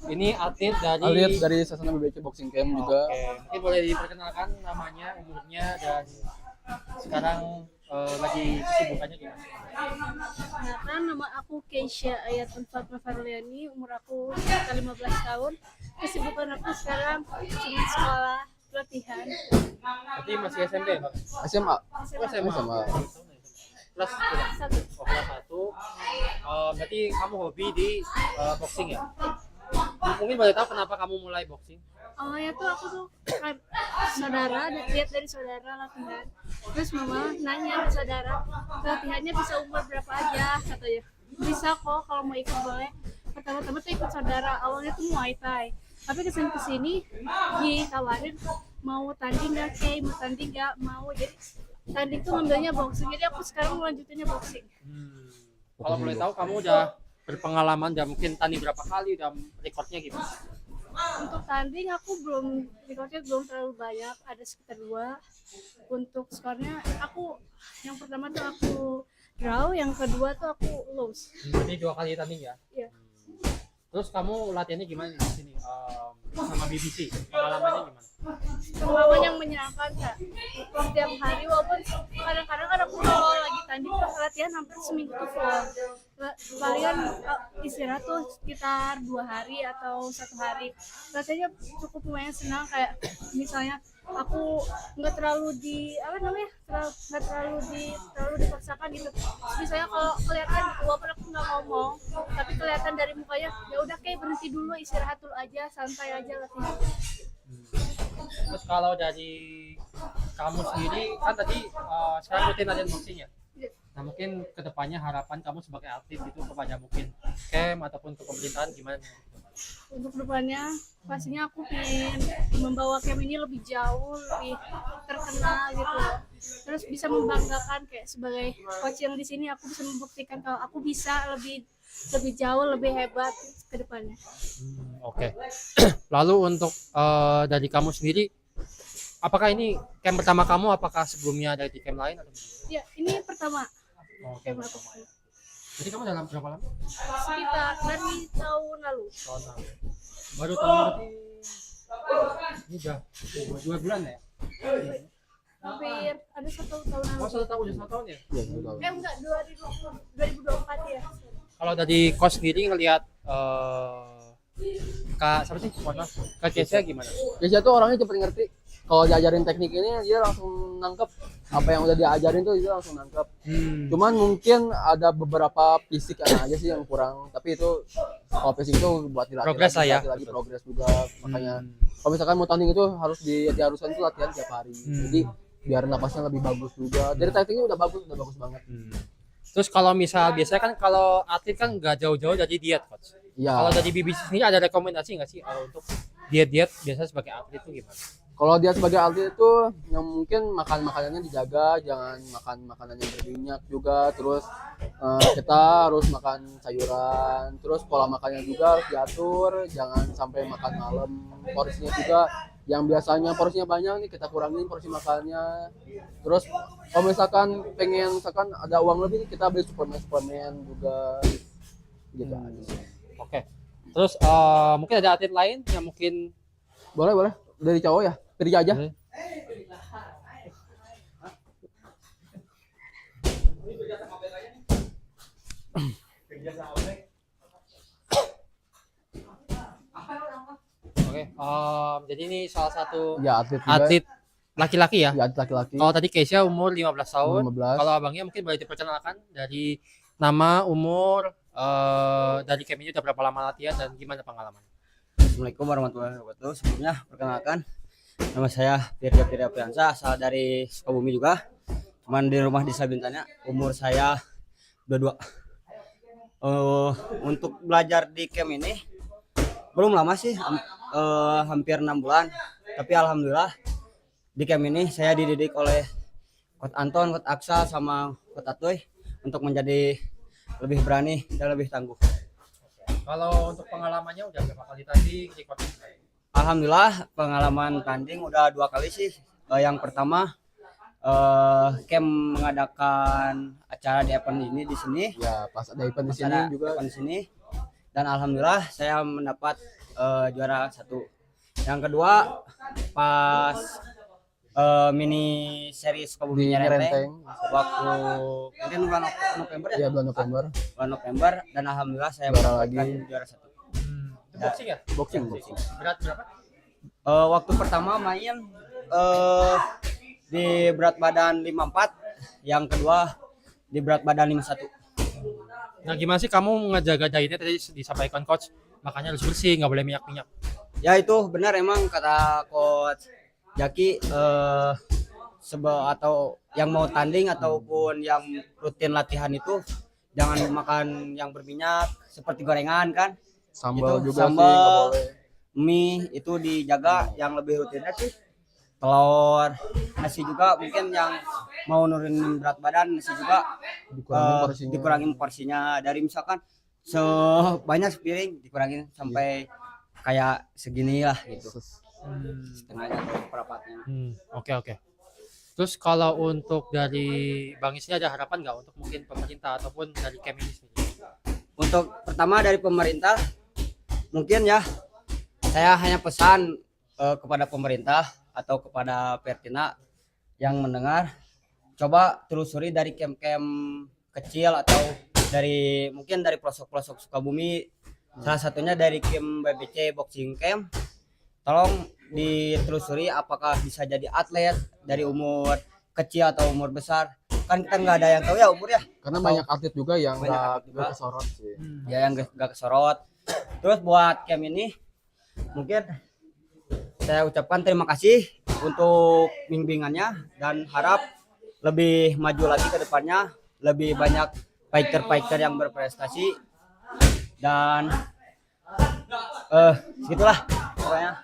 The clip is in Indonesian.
Ini atlet dari Sasana BBC Boxing Camp juga. Oke, mungkin boleh diperkenalkan namanya, umurnya, dan sekarang lagi kesibukannya gimana? Perkenalkan, nama aku Keisha Ayat Fatma Farliani, umur aku sekitar 15 tahun. Kesibukan aku sekarang cuma sekolah, latihan. Berarti masih SMP, Pak? SMA. Oh, SMA. SMA. Kelas Satu. kelas 1. Berarti kamu hobi di boxing ya? Mungkin boleh tahu kenapa kamu mulai boxing? Awalnya tuh aku tuh kan saudara, lihat dari saudara latihan. Terus mama nanya ke saudara, latihannya bisa umur berapa aja katanya. Bisa kok kalau mau ikut boleh. Pertama-tama tuh ikut saudara, awalnya tuh Muay Thai. Tapi kesini ditawarin mau tanding nggak, Kay, mau tanding nggak, mau. Jadi tanding tuh ngambilnya boxing. Jadi aku sekarang lanjutinnya boxing. Kalau boleh tahu kamu udah berpengalaman, udah mungkin tanding berapa kali, udah rekornya gimana? Untuk tanding aku recordnya belum terlalu banyak, ada sekitar 2. Untuk skornya aku yang pertama tuh aku draw, yang kedua tuh aku lose. Berarti 2 kali tanding ya? Iya. Terus kamu latihannya gimana di sini? Sama BBC, pengalamannya gimana? Pengalaman yang menyenangkan Kak. Setiap hari walaupun kadang-kadang kan aku kalau lagi tanding tuh latihan hampir seminggu tuh full. Palingan istirahat tuh sekitar 2 hari atau 1 hari. Rasanya cukup lumayan senang, kayak misalnya aku nggak terlalu terlalu dipaksakan gitu. Misalnya kalau kelihatan gitu, walaupun aku nggak ngomong tapi kelihatan dari mukanya, ya udah kayak berhenti dulu, istirahat dulu aja, santai aja latihan. Terus kalau dari kamu sendiri, kan tadi sekarang rutin latihan boxing ya? Nah mungkin kedepannya harapan kamu sebagai atlet itu kepada mungkin camp ataupun ke pemerintahan gimana? Untuk depannya pastinya aku ingin membawa camp ini lebih jauh, lebih terkenal gitu loh. Terus bisa membanggakan, kayak sebagai coach yang di sini aku bisa membuktikan kalau aku bisa lebih jauh, lebih hebat ke depannya. Oke. Lalu untuk dari kamu sendiri, apakah ini camp pertama kamu? Apakah sebelumnya ada di camp lain? Atau Ya, ini pertama camp camp aku. pertama ya. Jadi kamu dalam berapa lama? Sekitar dari tahun lalu. Tahun lalu. Baru tahun berarti ini udah 2 bulan ya? Hampir ada 1 tahun lalu. Oh 1 tahun, udah 1 tahun ya? Iya, betul. Enggak, 2024 ya. Kalau dari coach sendiri ngelihat Kak siapa sih? Mohon maaf. Kak Kesia gimana? Keisha tuh orangnya cepet ngerti. Kalau diajarin teknik ini dia langsung nangkep. Apa yang udah diajarin tuh dia langsung nangkep. Cuman mungkin ada beberapa fisik aja sih yang kurang, tapi itu kalau fisik itu buat dilatih Progres lah ya. lagi progres juga. Makanya kalau misalkan mau tanding itu harus diharuskan itu latihan tiap hari. Jadi biar napasnya lebih bagus juga. Dari tekniknya udah bagus banget. Terus kalau misal biasanya kan kalau atlet kan nggak jauh-jauh dari diet coach. Iya. Kalau dari BBC sendiri ada rekomendasi nggak sih untuk diet biasa sebagai atlet itu gimana? Kalau dia sebagai atlet itu yang mungkin makanannya dijaga, jangan makan makanan yang berminyak juga. Terus kita harus makan sayuran. Terus pola makannya juga harus diatur, jangan sampai makan malam. Porsinya juga yang biasanya porsinya banyak nih kita kurangin porsi makannya. Terus kalau misalkan ada uang lebih, kita beli suplemen juga gitu aja sih. Oke. Terus mungkin ada atlet lain yang mungkin Boleh dari cowok ya, pilih aja. Oke. Jadi ini salah satu Ya atlet juga. atlet laki-laki ya? Ya atlet laki-laki. Kalau tadi Keisha umur 15 tahun. 15. Kalau abangnya mungkin boleh diperkenalkan dari nama, umur, dari camp ini udah berapa lama latihan dan gimana pengalaman? Assalamualaikum warahmatullahi wabarakatuh. Sebelumnya perkenalkan, nama saya Firda Priyansa, asal dari Sukabumi juga. Cuman di rumah Desa Bintanya, umur saya 22. Untuk belajar di camp ini belum lama sih, hampir 6 bulan. Tapi alhamdulillah di camp ini saya dididik oleh Coach Anton, Coach Aksal, sama Coach Atoy untuk menjadi lebih berani dan lebih tangguh. Kalau untuk pengalamannya udah berapa kali tanding, recording? Alhamdulillah pengalaman tanding udah 2 kali sih. Yang pertama camp mengadakan acara di event ini di sini. Ya pas ada event di Pas sini ada juga. event di sini. dan alhamdulillah saya mendapat juara 1. Yang kedua pas mini series Sukabumi Di Nyerenteng Nyerenteng. waktu mungkin bulan November ya, Iya, bulan November. bulan November, dan alhamdulillah saya Juara mendapatkan lagi. juara 1. Itu boxing ya? Boxing. Berat berapa? Waktu pertama main di berat badan 54, yang kedua di berat badan 51. Nah, gimana sih kamu ngejaga dietnya tadi disampaikan coach? Makanya harus bersih, nggak boleh minyak-minyak. Ya itu benar emang kata coach Jaki, atau yang mau tanding ataupun yang rutin latihan itu jangan makan yang berminyak seperti gorengan kan. Sambal Itu juga sih sambal, nggak boleh. mie itu dijaga, yang lebih rutinnya sih telur, nasi juga mungkin yang mau nurunin berat badan, nasi juga Dikurangin porsinya. dikurangin porsinya dari misalkan sebanyak sepiring dikurangin sampai kayak segini lah gitu, setengahnya atau seperempatnya. Oke. Terus kalau untuk dari Bang Is ini ada harapan nggak untuk mungkin pemerintah ataupun dari camp ini sendiri? Untuk pertama dari pemerintah mungkin ya, saya hanya pesan kepada pemerintah atau kepada Pertina yang mendengar, coba telusuri dari camp-camp kecil atau dari mungkin dari pelosok-pelosok Sukabumi, salah satunya dari camp BBC Boxing Camp. Tolong ditelusuri apakah bisa jadi atlet dari umur kecil atau umur besar, kan kita nggak ada yang tahu ya umur ya, Karena banyak atlet juga yang Banyak nggak atlet juga. nggak kesorot sih. ya yang nggak kesorot. Terus buat camp ini mungkin saya ucapkan terima kasih untuk bimbingannya dan harap lebih maju lagi ke depannya, lebih banyak fighter-fighter yang berprestasi, dan segitulah pokoknya.